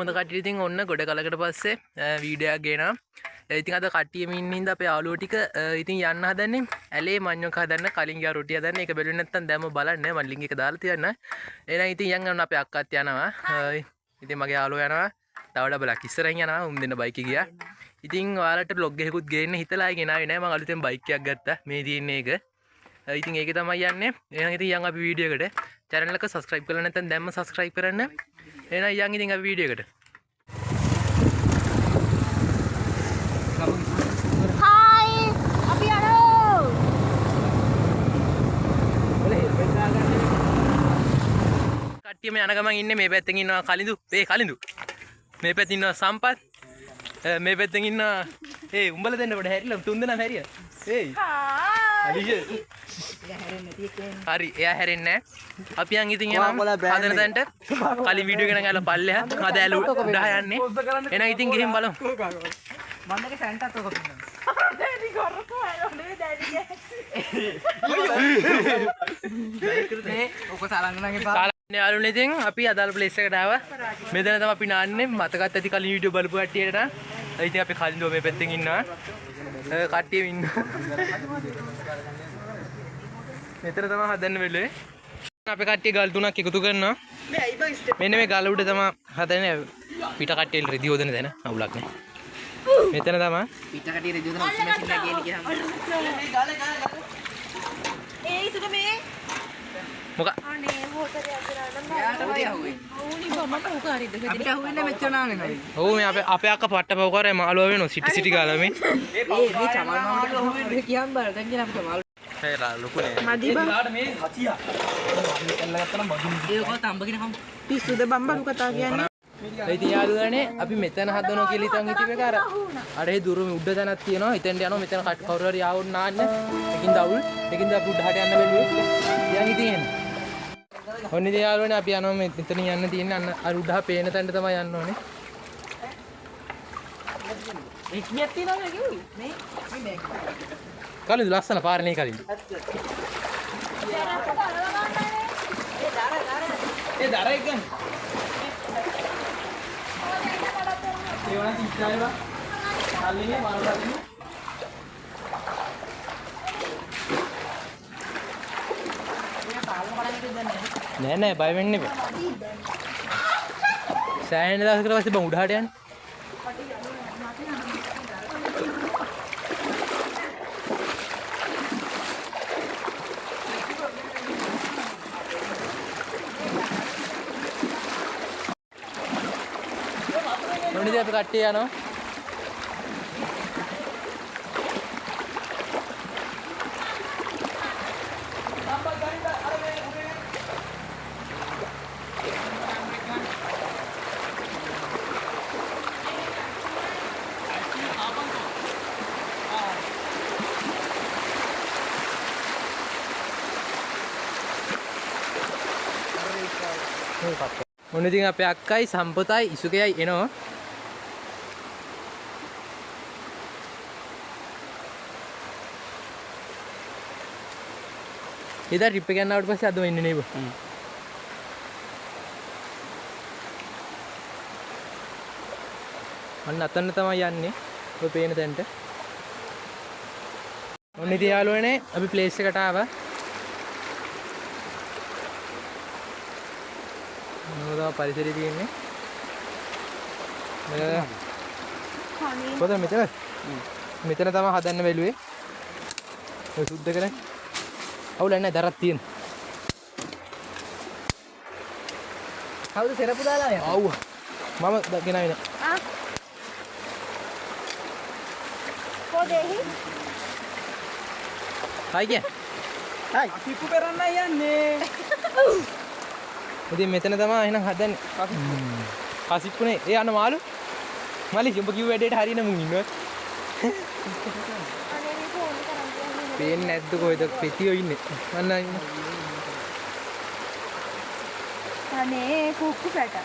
කොහොමද කට්ටිය ඉතින් ඔන්න ගොඩ කලකට පස්සේ වීඩියෝ එකක් ගේනවා. ඉතින් අද කට්ටියම ඉන්න හින්දා අපේ යාළුවෝ ටික ඉතින් යන්න හදන්නේ ඇලේ මඤ්ඤොක් හදන්න කලින් ගියා රොටි හදන්න. ඒක බැලුවේ නැත්නම් දැම්ම බලන්න මම ලින්ක් එක දාලා තියන්න. එහෙනම් ඉතින් යන්න අපේ අක්කත් යනවා. ඉතින් මගේ යාළුවා යනවා. තව ඩබලක් ඉස්සරහින් යනවා. උන් දෙන්න බයික් එක ගියා. ඉතින් ඔයාලට vlog එකකුත් ගේන්න හිතලා ගෙනාවේ නෑ. මම අලුතෙන් බයික් එකක් ගත්තා. මේ තියෙන්නේ ඒක. ඉතින් ඒකේ තමයි යන්නේ. එහෙනම් ඉතින් යන් අපි වීඩියෝ එකට. channel එක subscribe කරලා නැත්නම් දැම්ම subscribe කරන්න. එහෙනම් යන් ඉතින් අපි වීඩියෝ එකට. Hi, අපි යනවා. කට්ටියම යන ගමන් ඉන්නේ මේ පැත්තෙන් ඉන්නවා කලින්දු. කලින්දු. මේ පැත්තේ ඉන්නවා සම්පත්. මේ පැත්තෙන් ඉන්නවා උඹලා දෙන්න කොට හැරිලා තුන් දෙනා හැරියා. අලිෂ. හරි එයා හැරෙන්නේ නැහැ. අපි යන් ඉතින් යනවා හදන තැනට. කලින් වීඩියෝ එක නම් අහලා පල්ලෙහා. අද ඇලු 10 යන්නේ. එහෙනම් ඉතින් ගිහින් බලමු. මන්දගේ සැන්ටත් ඔක පින්න. දැඩි කරකෝ අයෝනේ දැඩිගේ. ඔක තරංගනගේ පා. යාළුවනේ ඉතින් අපි අදාළ ප්ලේස් එකට ආවා. මෙතන තමයි අපි නාන්නේ. මතකත් ඇති කලින් වීඩියෝ බලපු කට්ටියට නම්. ඉතින් අපි කලින් දෝ මේ පැත්තෙන් ඉන්නවා. කට්ටියම ඉන්නවා. මෙතන තමයි හදන්න වෙලේ. අපේ කට්ටිය ගල් තුනක් එකතු කරනවා. මෙන්න මේ ගල උඩ තමයි හදන්නේ පිට කට්ටිය රෙදි හොදන තැන. අවුලක් නැහැ. මෙතන තමයි පිට කටිය රෙදි හොදන ඔක්සිජන් මැෂින් එක ගේන්න ගියාම. ඉසුක මේ. මොකක්? අනේ හොතරේ අතරනම් යාට උදේ ආවේ. ඕනි බම උක හරිද. අපිට අහුවෙන්නේ මෙච්චර නානේ නයි. ඔව් මේ අපේ අක්කා පට්ට පව කරේ මාළුවා වෙනවා සිටි ගාලා මේ. මේ චමල් මාමට අහුවෙන්නේ කියන් බල දැන් කියන අපිට මාළු. හේලා ලොකුනේ. මදි බං. මේ හතියා. එල්ල ගත්තා නම් බගින්. ඒක තඹගෙන කම්. පිස්සුද බම්බලු කතා කියන්නේ. ඉතින් යාළුවනේ අපි මෙතන හදනවා කියලා හිතන් හිටියේ කාර. අර ඒ දුර උඩ තැනක් තියෙනවා. හිතෙන්ට යනවා මෙතන කවුරු හරි ආවොත් නාන්න. ඒකින්ද අවුල්. ඒකින්ද අපි උඩහට යන්න බැලුවේ. යන් ඉතින් එන්නේ. ඔන්න ඉතින් යාළුවනේ අපි යනවා මෙතන යන්න තියෙන්නේ අන්න අර උඩහ පේන තැනට තමයි යන්න ඕනේ. ඒ කීයක් තියෙනවද කිව්වේ? මේ බෑග්. කලින් ලස්සන පාරනේ කලින්. ඒ දර එක ගන්න. ඒ වුණා තිස්සාරේවා. කල්ලිනේ මාරුදාන්නේ. නෑ බය වෙන්න එපා. සෑහෙන දවසකට පස්සේ බං උඩහට යන්නේ. මොනිද අපි කට්ටිය යනවා. මොන ඉතින් අපේ අක්කයි සම්පතයි ඉසුකයයි එනවා. ඉතින් ට්‍රිප් එක යනවට පස්සේ අදම ඉන්නේ නේද? අන්න අතන තමයි යන්නේ. ඔය පේන තැනට. ඔන්න ඉතින් යාළුවනේ අපි ප්ලේස් එකට ආවා. මොනවද පරිසරය තියෙන්නේ? කොතන මෙතන? මෙතන තමයි හදන්න බැලුවේ. ඔය සුද්ධ කරන්නේ. අවුල නැහැ දරක් තියෙන. කවුද සෙරපු දාලා යන්නේ? ආව්. මම ගෙනාවේ නෑ. කොදෙහි? හයි කිය. හයි. පිප්පු පෙරන්නයි යන්නේ. ඉතින් මෙතන තමයි එහෙනම් හදන්නේ. කසිප්පුනේ ඒ අන්න මාළු. මාළි උඹ කිව්ව වැඩේට හරියන මුන් ඉන්නවා. අනේ මේ ෆෝන් කරන් කියන්නේ. පේන්නේ නැද්ද කොහෙද පෙතියෝ ඉන්නේ. අන්න ඉන්න. අනේ කුක්කු පැට.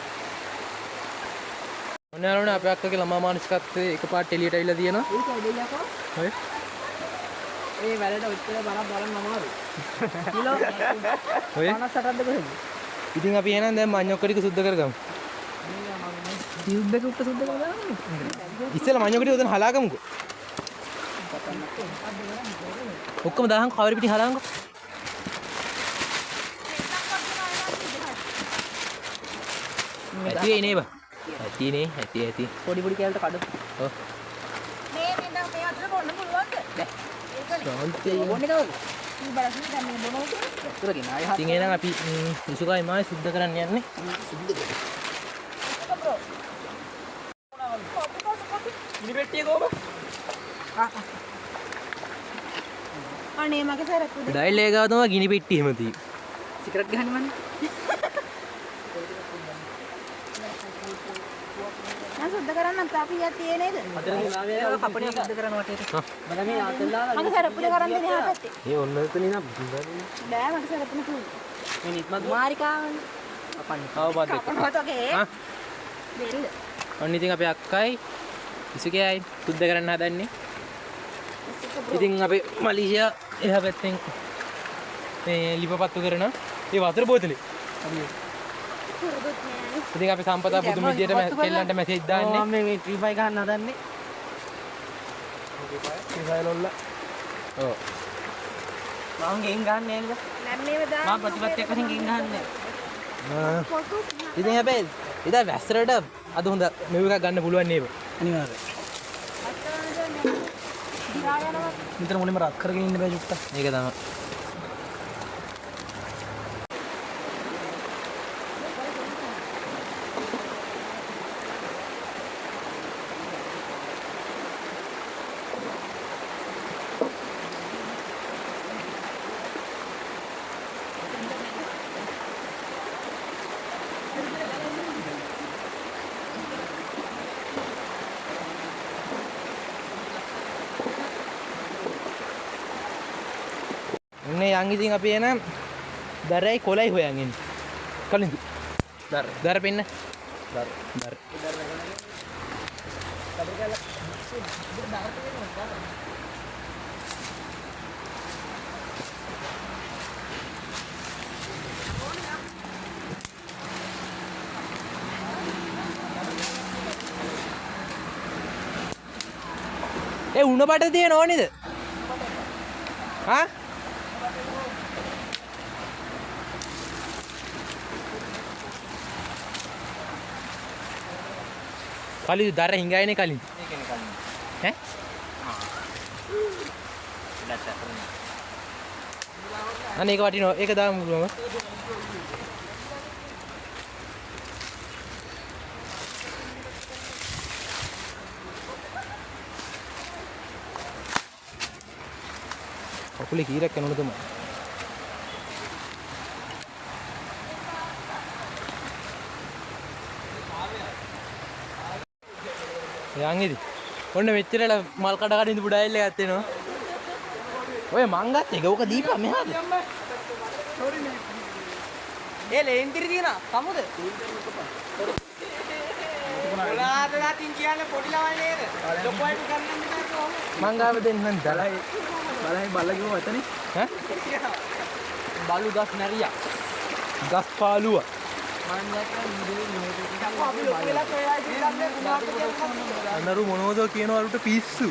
ඔන්න අපේ අක්කගේ ළමා මානසිකත්වයේ එකපාරට එළියට ඇවිල්ලා තියෙනවා. ඒක දෙයයකෝ. ඔය ඒ වැඩට ඔච්චර බලක් බලන්න අමාරුයි. කිලෝ ඔය 58ක්ද කොහෙද? ඉතින් අපි එහෙනම් දැන් මඤ්ඤොක්ක ටික සුද්ධ කරගමු. ටියුබ් එක උඩ සුද්ධ කරලා දාන්න. ඉස්සෙල්ලා මඤ්ඤොකට උදෙන් හලාගමුකෝ. ඔක්කොම දාහන් කවර පිටින් හලාගමුකෝ. ඇති නේබ. ඇති. පොඩි පොඩි කැලට කඩ. ඔව්. මේ මෙන්න මේ අතට බොන්න පුළුවන්ද? ශාන්තිය. බොන්නේ කවද? මේ බලන්න දැන් මේ බොනවා කියන්නේ. උතුරකින් ආයෙ ඉතින් එහෙනම් අපි විසුකයි මායි සුද්ධ කරන්න යන්නේ. ඉනිපෙට්ටිය කොහොම? අනේ මගේ සරප්පු දෙක. ඩයිල් එක ගාව තමයි ගිනි පෙට්ටිය එහෙම තියෙන්නේ. සිගරට් ගහන්නේ මන්නේ. මම සුද්ධ කරන්න තාපියක් තියේ නේද? කපණිය සුද්ධ කරන වටේට. මම මේ ආතල්ලා මගේ සරප්පු දෙක අරන් දෙන්න එහා පැත්තේ. ඒ ඔන්න එතනින් නම් බෑ මගේ සරප්පු නෙකුයි. මේ නිත්මත් මාරිකාවනේ. අපන්නේ. ආවපත් එක්ක. කපනවත් වගේ. හා දෙරිද? ඔන්න ඉතින් අපේ අක්කයි විසුකයයි සුද්ධ කරන්න හදන්නේ. ඉතින් අපි මලීසියා එහා පැත්තෙන් මේ ලිපපත්තු කරන ඒ වතුර බෝතලේ. කුරුදුත් නෑනේ. ඉතින් අපි සම්පතා බුදුන් විදියට කෙල්ලන්ට මැසේජ් දාන්නේ. මම මේ ෆ්‍රී ෆයර් ගන්න හදන්නේ. ඉසයිලොල්ල. ඔව්. මම ගේම් ගන්න නෑනේද? දැන් මේව දාන්න. මම ප්‍රතිපත්තියක් වශයෙන් ගේම් ගහන්නේ. ෆොටෝ ඉතින් හැබැයි ඉතින් වැස්සරට අද හොඳ මෙව එකක් ගන්න පුළුවන් නේද? අනිවාර්යයෙන්. දිහා යනවා. මෙතන මොනම රත් කරගෙන ඉන්න බෑ චුට්ටක්. ඒක තමයි. ඔන්නේ යන් ඉතින් අපි එන දරයි කොලයි හොයන් එන්නේ. කලින්ද? දර පෙන්න. දර. ඒ උණ බට තියෙන ඕනේද? හා? කලින් දර හිඟායනේ කලින්. මේකනේ කලින්. ඈ? අනේ ඒක වටිනවා. ඒක දාමු පුළුවන්. ඔකුලේ කීරක් කනොනද තමයි. යන්ගිදි ඔන්න මෙච්චරල මල් කඩ කඩ ඉඳපු ඩයල් එකක් තියෙනවා. ඔය මං ගත්ත එක ඕක දීපන් මෙහාට. ඒ ලේන්තිරි තියනවා සමුද? මොලාදලා තින් කියන්නේ පොඩි ළමයි නේද? ලොකුයිට ගන්න බෑ කොහොම? මං ගාව දෙන්නම් දලයි. බලයි බල්ලා කිව්ව වචනේ. ඈ? බලු ගස් නැරියා. ගස් පාලුව. මම දැක්කා වීඩියෝ මේක අපි ලොකු වෙලා කොහෙලා ඉඳන්නේ කුමාරට කියනවා. අනරු මොනවද කියනවලුට පිස්සු.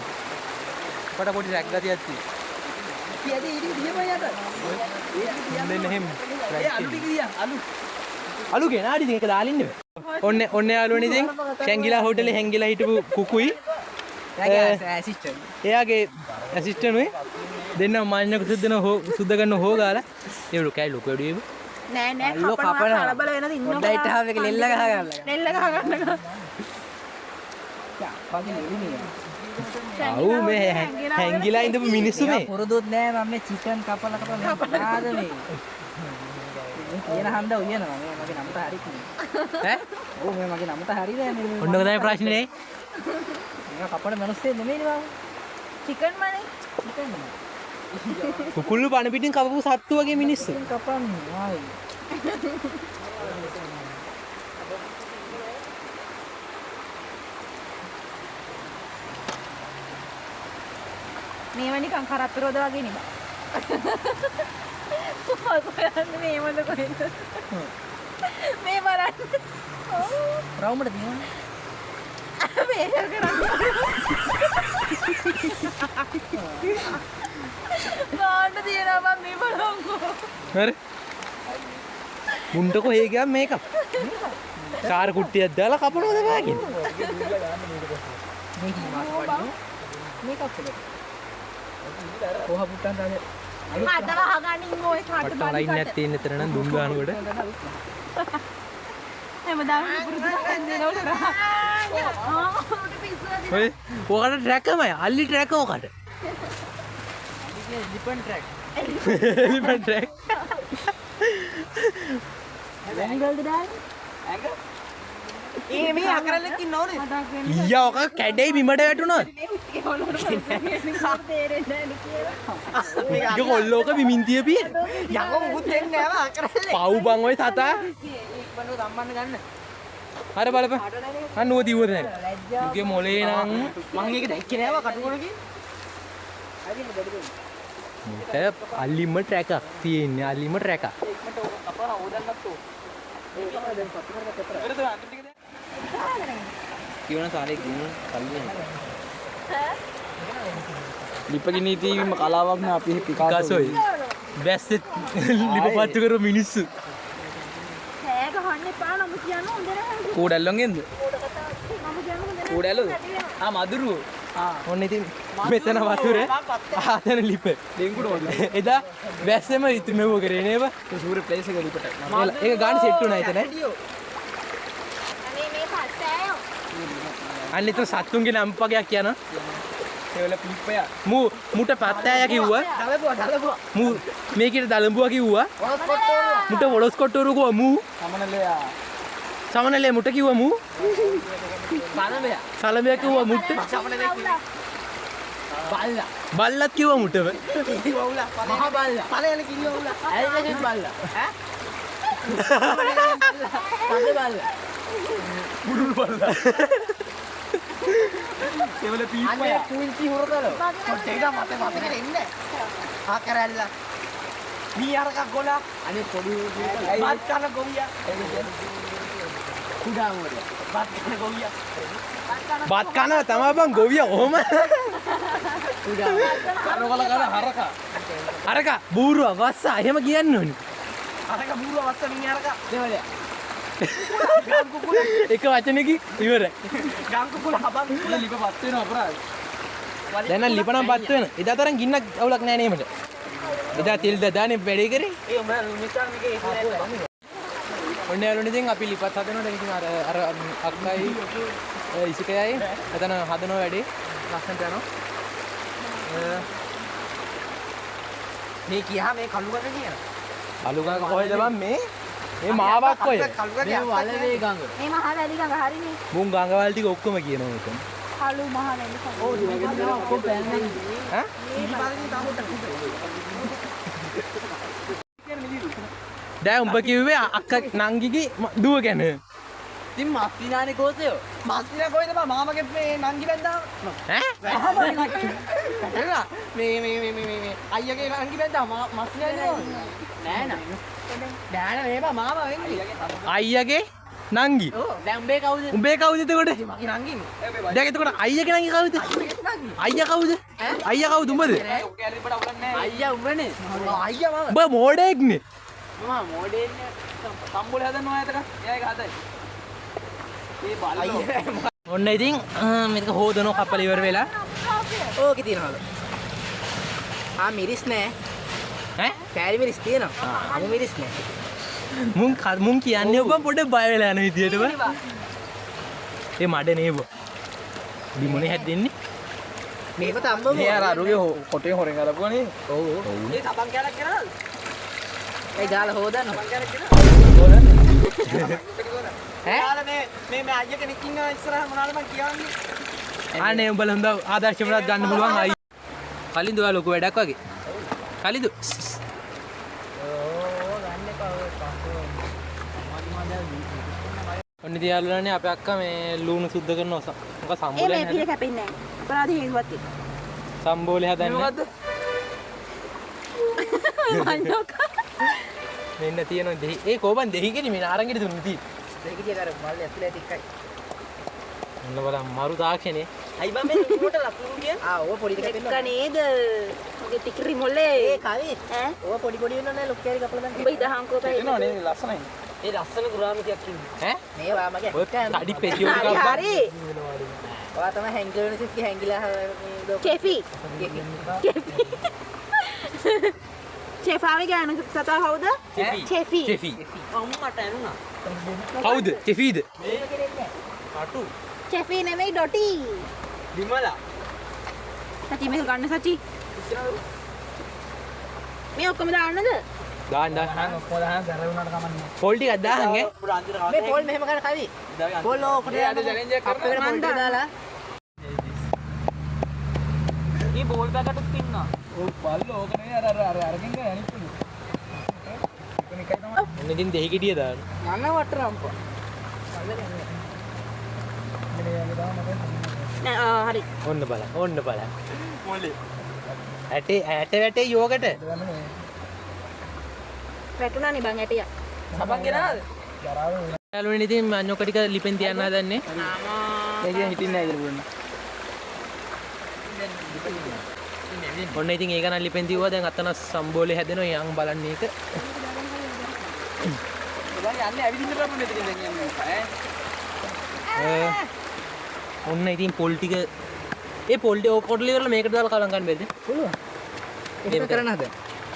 අපට පොඩි රැක් ගතියක් තියෙනවා. කියද ඉරි දියමයි යට. දෙන්න එහෙම. ඒ අලු ටික දියා අලු. අලු ගෙනාඩි ඉතින් ඒක දාලා ඉන්න බෑ. ඔන්න යාළුවනේ ඉතින් ෂැංගිලා හෝටලේ හැංගිලා හිටපු කුකුයි. එයාගේ ඇසිස්ටන්ට්. එයාගේ ඇසිස්ටන්ට් උයි දෙන්න මාන්නක සුද්ධ කරන හොගාලා ඒවලු කැයි ලොකු වැඩියෙ. නෑ නෑ කපනවා කලබල වෙනද ඉන්නවා. ඩයිට් හාව එක ලෙල්ල ගහ ගන්න. නෙල්ල ගහ ගන්න. වගේ නෙළුනේ. ආව් මේ හැංගිලා ඉඳපු මිනිස්සු මේ. පුරුදුත් නෑ මම මේ චිකන් කපලා ආද මේ. කියන හන්ද උයනවා මේ මගේ නමත හරිත් නේ. ඈ? ඔව් මේ මගේ නමත හරිද නේ. ඔන්න ඔය තමයි ප්‍රශ්නේ. මේක කපන මිනිස්සේ නෙමෙයිනේ බං. චිකන් මනේ. චිකන් නේ. කුකුල්ලු පණ පිටින් කපපු සත්තු වගේ මිනිස්සු. කපන්නේ ආයි. මේව නිකන් කරත්ත රෝද වගේ නේ බා. ඔයන්නේ මේවද කොහෙන්ද? මේ බලන්න. ඔව්. රවුමඩ තියෙනවනේ. මේක කරන්නේ. ගාන්න තියෙනවා මම මේ බලංගෝ. හරි මුන්ට කොහේ ගියා මේකප් කාර් කුට්ටියක් දාලා කපනවද වාගෙන මේකක් කළා. කොහ පුට්ටන් දාන්නේ. අද වහගනින් ඔය කාට පට්ට ලයින් එකක් තියෙන එතන නම් දුම් ගන්නකොට හැමදාම පුරුදු කරන්නේ නෝට. ඔය ඔකට ට්‍රැකමයි අල්ලි ට්‍රැක ඔකට ලිපන් ට්‍රැක්. එලිෆන්ට් ට්‍රැක් ඇඟල්ද දාන්නේ? ඇඟ. මේ අකරල්ලක් ඉන්න ඕනේ. ඊයා ඔක කැඩේ බිමට වැටුණොත් ඒක කොල්ලෝක බිමින් තියපිය යකෝ මුකුත් දෙන්නේ නැහැ අකරල්ලේ. පව් බං ඔය තාතා ඉක්මනට සම්බන්ධ ගන්න. හරි බලපන් අන්න නුව දිවුව දැන් උගේ මොලේ නම් මං ඒක දැක්කේ නෑව කටුකොලකින්. හරිද බඩේ. මුට අල්ලිම ට්‍රැකක් තියෙන්නේ අල්ලිම ට්‍රැකක් ඉක්මනට අපර හොදන්නත් ඕ. ඒක තමයි දැන් පත්තරකට පතර. ඉවරද අන්තිම ටික දැන්? කියවන සාලේ ගින්න කල්ලියෙන්. ලිපගිනී තීවීම කලාවක් නේ අපි පිකාසෝයි බැස්සෙත් ලිප පත්තු කරු මිනිස්සු කෑ ගහන්න එපා නම කියන්න හොඳ නැහැ. කෝඩැල්ලොන්ගෙන්ද? නම කියන්න හොඳ නැහැ. කෝඩැල්ලෝද? මදුරුව. ඔන්න ඉතින් මෙතන වතුර ආතන ලිප ඩෙන්ගුට වගේ. එදා බැස්සෙම ඉතුමෙව කරේ නේද සූර්ය ප්ලේස් එක ලිපට. ඒක ගාන සෙට් වුණා එතන අනේ මේ පස්සෑයෝ. අන්න ඉතින් සත්තුන්ගේ නම් වගේක් කියන ඒවල පිප්පය. මුට පත්තෑය කිව්වා දලබුවා. මේකට දලඹුවා කිව්වා වලස් කොට්ටෝරුවා. මුට වොලොස් කොට්ටෝරු කිව්වා සමනලයා. සමනලේ මුට කිව්වා බලබයා. සලබයා කිව්වා මුට සමනලේ කිව්වා. බල්ලා. බල්ලත් කිව්වා මුටව කිව්වා. මහා බල්ලා. පළයල කිව්වා. ඇයිද බල්ලා? ඈ? පද බල්ලා. බුරුල් බල්ලා ඒවල පීප්පය. අනේ කුයින්ටි හොරතල. පොඩ්ඩේට මතක එන්න. ආකරල්ලා. මී අරක ගොලා. අනේ පොඩි බත් කන ගොවියා. කුඩා මොඩ. බත් කන ගොවියා. බත් කනවා තමයි බං ගොවියා කොහොම කුඩා. කනවල කන හරක. අරක බූරුවා වස්සා එහෙම කියන්න ඕනි අරක බුරුව වස්ස මී අරක. දෙවලේ. එක වචනකින් ඉවරයි ගම් කුකුල හබන් කුකුල ලිප පත් වෙන අපරාධ. දැන් නම් ලිපනම් පත් වෙන එදා තරම් ගින්නක් අවුලක් නෑ නේ මට එදා තෙල් දාන්නේ වැඩේ කරේ ඒ උඹ මිස්ටර් මේකේ ඉන්නේ නැහැ. ඔන්න යාළුවනේ ඉතින් අපි ලිපත් හදනවා දැන් ඉතින් අර අක්කයි ඉසිකයයි එතන හදනවා වැඩේ ලස්සනට යනවා මේ කියා මේ කළුගක කියන. අලුගඟ කොහෙද බං මේ මාවක් කොහෙද මේ වලවේ ගඟ. මේ මහා වැලි ගඟ හරිනේ. මුන් ගඟවල් ටික ඔක්කොම කියනවා මෙතන කළු මහා වැලි ගඟ. ඔව් මේක තමයි ඔක්කොම පෑන්නේ. ඈ දැන් උඹ කිව්වේ අක්ක නංගිගේ දුව ගැන ඉතින් මස්තිනානේ කෝසයෝ. මස්තිනා කොයිද බා මාමගේ මේ නංගි බැන්දා. ඈ මේ අයියගේ නංගි බැන්දා මස්තිනා නෑ නෑ. නෑ මේ බා මාම වෙන්නේ. අයියගේ නංගි ඔව් දැන් උඹේ කවුද? උඹේ කවුද එතකොට මගේ නංගිනේ. දැන් එතකොට අයියගේ නංගි කවුද අයියා කවුද අයියා කවුද උඹද අයියා උඹනේ. අයියා මම. උඹ මෝඩෙක්නේ මම මොඩේන්නේ සම්බෝල හදනවා ආයතක. එයා ඒක හදයි. මේ බල්ලෝ. ඔන්න ඉතින් මේක හොදනවා කපල ඉවර වෙලා ඕකේ තියනවලු. මිරිස් නෑ. ඈ කෑලි මිරිස් තියෙනවා. අමු මිරිස් නෑ. මුන් කියන්නේ ඔබ පොඩ්ඩක් බය වෙලා යන විදියට බා ඒ මඩ නේබ බිමුනේ හැදෙන්නේ මේක තම්බමු. මේ අර අරුගේ කොටේ හොරෙන් අරපුවානේ. ඔව් ඔව්. මේ සබන් කැලක් කරනවද? ඒ ගාලා හොදන්න. සබන් කැලක් කරනවද? ඈ? ගාලා මේ අයියා කෙනෙක් ඉන්නවා ඉස්සරහ මොනවාද මං කියන්නේ. අනේ උඹලා හොඳ ආදර්ශමවත් ගන්න පුළුවන් අයි කලින්ද ඔයා ලොකු වැඩක් වගේ කලින්ද ඔන්න ඉතින් යාළුවනේ අපේ අක්කා මේ ලුණු සුද්ධ කරනවා මොකක් සම්බෝලයක් මේ පිළ කැපෙන්නේ නැහැ. අපරාධ හේතුවක් තියෙනවා. සම්බෝලේ හදන්නේ මොකද්ද? මන්නෝක. මෙන්න තියෙනවා දෙහි ඒ කෝබන් දෙහි කෙනි මේ නාරංගෙට දුන්නු තියෙන්නේ ඒක දිහා අර මල්ලේ ඇතුලේ ටිකයි. ඔන්න බලන්න මරු තාක්ෂණේ. අයි බම් මේ රිමෝට ලකුණු කියන. ඕව පොඩි එකක් එක්ක නේද? ඔගේ ටිකරි මොලේ. ඒ කවි. ඈ? ඕව පොඩි පොඩි වෙනව නේ ලොක්කේරි කපලා දාන්න. උඹ ඉදහංකෝ බෑ. එනවා නේ ලස්සනයි. ඒ ලස්සන ගුරාමිකයක් කියන්නේ. ඈ? මේ ඔයා මගේ ඔය කඩි පෙතියෝ හරි ටිකක් බා. හරි. ඔයා තමයි හැංගිලා වෙන සිත් හැංගිලා කෙෆි. චෙෆාවේ ගාන සතා කවුද? චෙෆි. චෙෆි. අම්මට ඇනුණා. කවුද? චෙෆීද? මේක කෙරෙන්නේ අටු. චෙෆි නෙමෙයි ඩොටි. විමලා. සචි මේක ගන්න සචි. මේ ඔක්කොම දාන්නද? දාන්න. ඔක්කොම දාන්න දර වුණාට කමන්නේ. පොල් ටිකක් දාහන් ඈ. මේ පොල් මෙහෙම ගන්න කවි. පොල් ඕකට යන්න චැලෙන්ජ් එකක් කරන්න. පොල් ටික දාලා. මේ බෝල් පැකටුත් තින්නවා. ඔව් බල්ලෝ ඕක නෙවෙයි අර අරකින් ගන්න අනිත් පොඩි. එකනිකයි තමයි. ඔන්න ඉතින් දෙහි ගෙඩිය දාන්න. නන්න වටරම්පා. නෑ හරි. ඔන්න බලන්න. ඔන්න බලන්න. මොලේ. ඇට යෝගට. වැටුණානේ බං ඇටිය. සබන් ගෙනාද? යාළුවනේ ඉතින් මඤ්ඤොක්ක ටික ලිපෙන් තියන්න හදන්නේ. ආමා. එළිය හිටින්නේ නැහැ කියලා බුන්න. ඔන්න ඉතින් ඒක නම් ලිපෙන් තියුවා දැන් අතන සම්බෝලේ හැදෙනවා යන් බලන්නේ ඒක. ඔබ යන්නේ ඇවිදින්න බෑ මෙතන දැන් යන්නේ. ඔන්න ඉතින් පොල් ටික ඒ පොල් ටික ඔක කොටලි කරලා මේකට දාලා කලම් ගන්න බැරිද? පුළුවන්. ඒක කරන්න හද.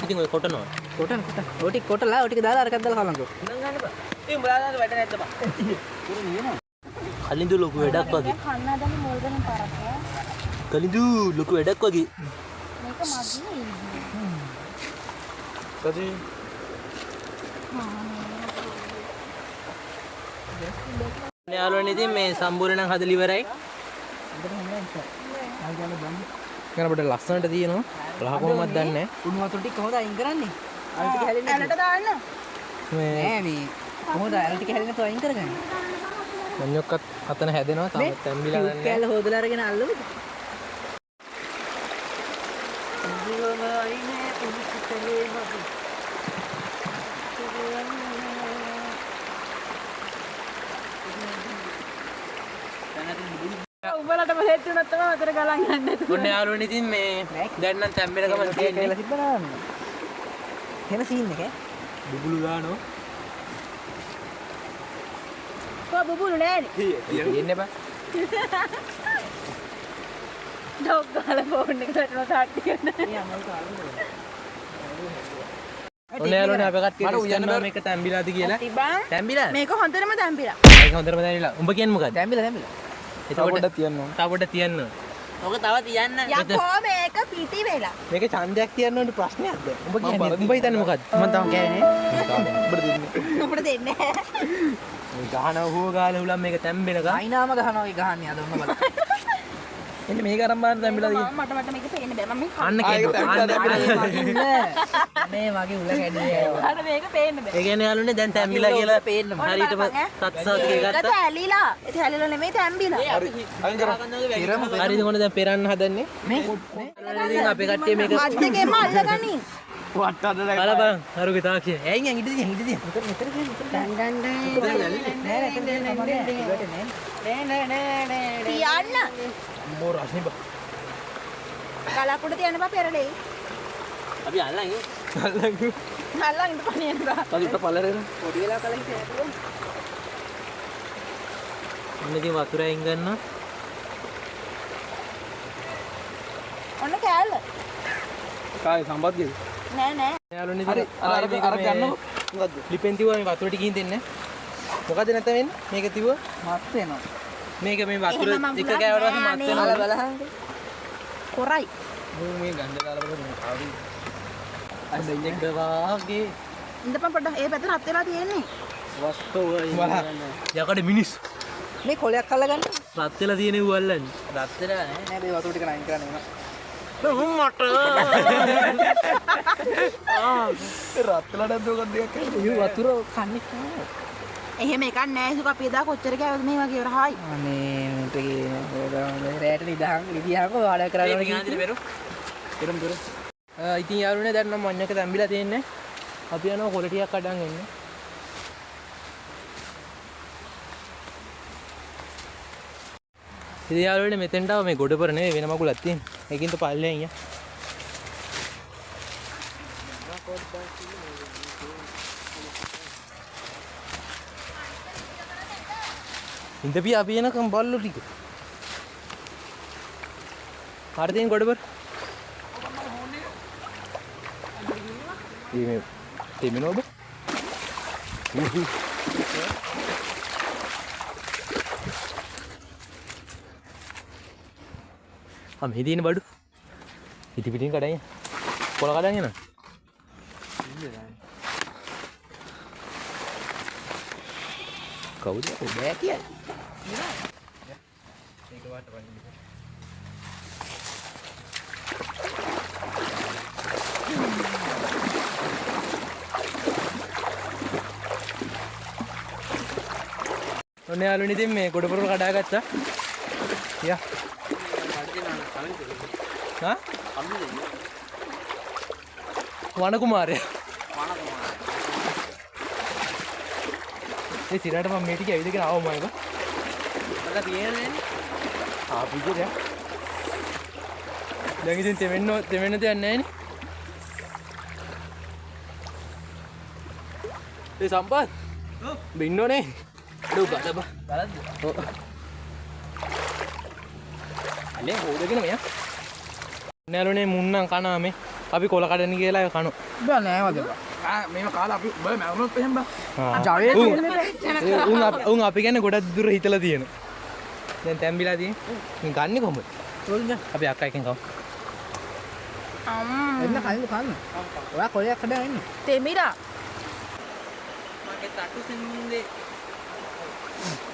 ඉතින් ඔය කොටනවා. කොටන කොට. ඔය ටික කොටලා ඔය ටික දාලා අරකට දාලා කලන්කෝ. ඉඳන් ගන්න බෑ. ඉතින් උඹලා වැඩ නැද්ද බං? පුරු නියම. කලින්දු ලොකු වැඩක් වගේ. කන්න හදන්නේ මොල් ගන්න පාරක් ඈ. කලින්දු ලොකු වැඩක් වගේ. මේක මගිනේ. සති යාළුවනේ ඉතින් මේ සම්බෝලේ නම් හදලා ඉවරයි. ගන්න අපිට ලස්සනට තියෙනවා. ලහ කොහොමද දන්නේ නැහැ. උණු වතුර ටික කොහොමද අයින් කරන්නේ? අර ටික හැලෙන්නේ. ඇලට දාන්න. මේ නෑ මේ කොහොමද අර ටික හැලෙන්නේ නැතුව අයින් කරගන්නේ? මඤ්ඤොක්කත් අතන හැදෙනවා. තාම තැම්බිලා නැහැ. කැල හොදලා අරගෙන අල්ලමුද? උඹලටම සෙට් වුණත් තමයි අතර ගලන් යන්න. ඔන්න යාළුවනේ ඉතින් මේ දැන් නම් තැම්බෙන ගමන් තියෙන්නේ. කියලා තිබ්බනා. එහෙම සීන් එක. බුබුලු දානවා. කො බුබුලු නෑනේ. තියෙන්නේ බා. ඩොග් ගාලා ෆෝන් එකට වැටුණා තාට්ටි කරන. ඔන්න යාළුවනේ අපේ කට්ටිය ඉස්සෙල්ලා මේක තැම්බිලාද කියලා. තිබා. තැම්බිලා? මේක හොඳටම තැම්බිලා. ඒක හොඳටම තැම්බිලා. උඹ කියන්නේ මොකද්ද? තැම්බිලා. එතකොට පොඩ්ඩක් තියන්න ඕන. තව පොඩ්ඩක් තියන්න ඕන. ඔක තව තියන්න. යකෝ මේක පිටි වෙලා. මේක ඡන්දයක් තියන්න ඕනේ ප්‍රශ්නයක්ද? උඹ කියන්නේ උඹ හිතන්නේ මොකද්ද? මම තව කෑනේ. උඹට දෙන්නේ. උඹට දෙන්නේ නැහැ. මේ ගහනව හුව ගාලා හුලම් මේක තැම්බෙනකම්. අයිනාම ගහනවා ඒ ගහන්නේ අද ඔන්න බලන්න. එන්න මේක අරන් බලන්න තැම්බිලා තියෙන්නේ. මට මේක පේන්න බෑ. මම අන්න කියනවා. මේ මගේ උල කැඩේ. අර මේක පේන්න බෑ. ඒ කියන්නේ යාළුවනේ දැන් තැම්බිලා කියලා පේන්න හරියටම සත්සත් ඒක ගත්තා. ඇලිලා. ඒක ඇලිලා නෙමෙයි තැම්බිලා. හරිද කොහොමද දැන් පෙරන්න හදන්නේ? මේ ඉතින් අපේ කට්ටිය මේක අත් දෙකෙන්ම අල්ලගනි. බලපන් අරුගේ තාක්ෂය. ඇයින් හිටියද? Done done done. තියන්න. මෝ රස්නේ බා. කලකුඩ තියන්න බා පෙරලේ. අපි අල්ලන් ඉන්නේ. අල්ලන් ඉන්න පණියන බා. පදිට පළරේන. පොඩි වෙලා කලින් හිටියා. ඔන්න ඉතින් වතුර අයින් ගන්නවා. ඔන්න කෑල්ල. කායි සම්බන්ධයද? නෑ නෑ. යාළුවනේ ඉතින් අර ගන්නකො. මොකද්ද? ලිපෙන් තියුවා මේ වතුර ටිකින් දෙන්නේ. මොකද නැත වෙන්නේ? මේක තියුවා. මත් වෙනවා. මේක මේ වතුර එක ගෑවට පස්සේ මත් වෙනවා. බලහන්. කොරයි. මේ ගඳ දාලා බලන්න. අන්න ඉන්න වාගේ ඉඳපන් පොඩ්ඩක්. ඒ පැත්ත රත් වෙලා තියෙන්නේ. වස්තෝයි. යකඩ මිනිස්. මේ කොලයක් අල්ලගන්න. රත් වෙලා තියෙන ඌ අල්ලන්නේ. රත් වෙලා නෑ මේ වතුර ටික නයින් කරන්න වෙනවා. මට රත් වෙලා නැද්ද ඔක දෙයක් කරන්නේ? මේ වතුර කන්නේ නැහැ. එහෙම එකක් නෑ. ඒක අපි එදා කොච්චර කෑවද මේ වගේ වරහයි. අනේ මට කියන්නේ රැට නිදාන් නිදියාක වැඩ කරගෙන ඉතින් යාළුවනේ දැන් නම් මඤ්ඤක තැම්බිලා තියෙන්නේ. අපි යනවා කොළ ටිකක් අඩන් එන්න. ඉතින් යාළුවනේ මෙතෙන්ට ආව මේ ගොඩපර නෙවෙයි වෙන මගුලක් තියෙන. ඒකින්ද පල්ලෙන් යා. ඉඳපි අපි එනකම් බල්ලෝ ටික. හරි තියෙන ගොඩපර. මේ තෙමිනෝ ඔබ. මේ තියෙන බඩු ඉති පිටින් කඩයි කොල කඩන් යනවා කවුද බෑ කියන්නේ ඒක වාට වන්නේ ඔන්න යාළුවනේ ඉතින් මේ ගොඩපොර කඩා ගත්තා යා හා වන කුමාරයා ඒ සිරාට මම මේ ටික ඇවිදගෙන ආවම මම අද තියෙන්නේ ආපිටේ දැන් ඉතින් තෙමෙන්න දෙයක් නැහැ නේ ඒ සම්පත් බින්නෝනේ දුක බලන්න බලන්න ඔව් අනේ හොදගෙන මෙයා නෑලුනේ මුන්නම් කනවා මේ අපි කොල කඩන්න කියලා කනු බෑ නෑ වද මේව කාලා අපි බල මැවුනොත් එහෙම බා ජවයේ උන් අපි ගැන ගොඩක් දුර හිතලා තියෙන දැන් තැම්බිලා තියෙන්නේ ගන්නේ කොහොමද අපි අක්කා එකෙන් කවු එන්න කලින් කන්න ඔයා කොලයක් කඩා ඉන්නේ තෙමිරා මගේ තට්ටු සින්දේ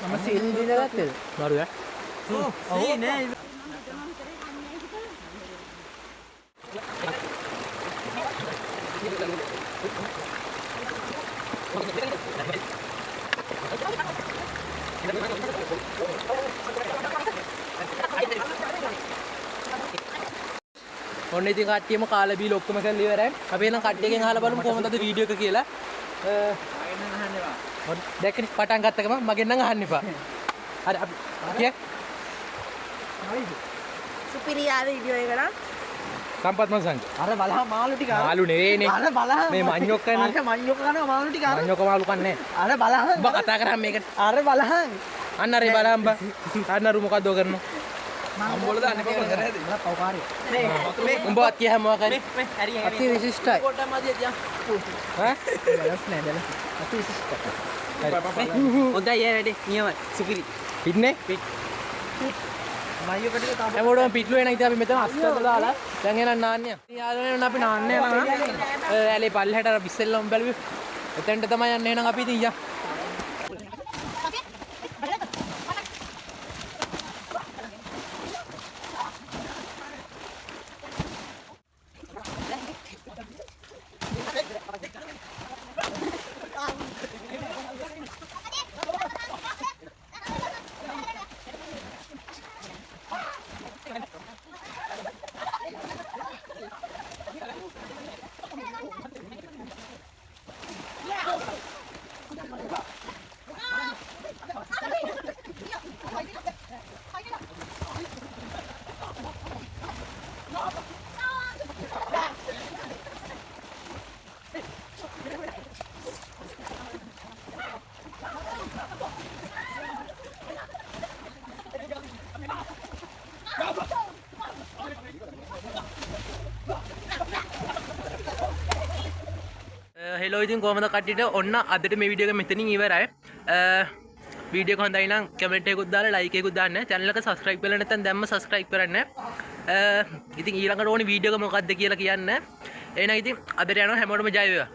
මම සීල් දීලා ගත්තද මාරුවා ඔව් නෑ ඔන්න ඉතින් කට්ටියම කාලා බීලා ඔක්කොම කරලා ඉවරයි. අපි එන කට්ටියගෙන් අහලා බලමු කොහොමද අද වීඩියෝ එක කියලා. මගෙන් නම් අහන්න එපා. දැක්කනේ පටන් ගත්ත ගමන් මගෙන් නම් අහන්න එපා. හරි අපි කිය. සුපිරියා වීඩියෝ එක නම් සම්පත් මසංග. අර බලහන් මාළු ටික මාළු නෙවෙයිනේ. අර බලහන් මේ මඤ්ඤොක් කන්නේ. අර මඤ්ඤොක් කනවා මාළු ටික අර මඤ්ඤොක් මාළු කන්නේ. අර බලහන් ඔබ කතා කරා මේකට. අර බලහන් අන්න අර බලහන් බා. අන්න අර මොකද්ද ඔය කරනවා? අම්බෝල දාන්න කියලා කරේ. මල පවකාරය මේ උඹ කියහ මොකක් කරේ? මේ හරි හරි අති විශිෂ්ටයි. පොඩ්ඩක් මදිය තියන් ඈ? බලස් නෑ දැන් අති විශිෂ්ටයි හොඳයි ඒ වැඩේ නියමයි. සුපිරි. පිටනේ? පිට. මයියෝ කටික තාම හැමෝටම පිටලු වෙන ඉතින් අපි මෙතන අස්සල දාලා දැන් එනන් නාන්නේ. ඉතින් යාළුවනේ අපි නාන්නේ යනවා. ඇලේ පල්ලෙහාට අර බිස්සෙල්ලම බැලුවේ. එතෙන්ට තමයි යන්නේ එහෙනම් අපි ඉතින් යා. හෙලෝ ඉතින් කොහමද කට්ටියට ඔන්න අදට මේ වීඩියෝ එක මෙතනින් ඉවරයි. වීඩියෝ එක හොඳයි නම් කමෙන්ට් එකකුත් දාලා ලයික් එකකුත් දාන්න. channel එක subscribe කරලා නැත්නම් දැම්ම subscribe කරන්න. ඉතින් ඊළඟට ඕනේ වීඩියෝ එක මොකක්ද කියලා කියන්න. එහෙනම් ඉතින් අදට යනවා හැමෝටම ජය වේවා.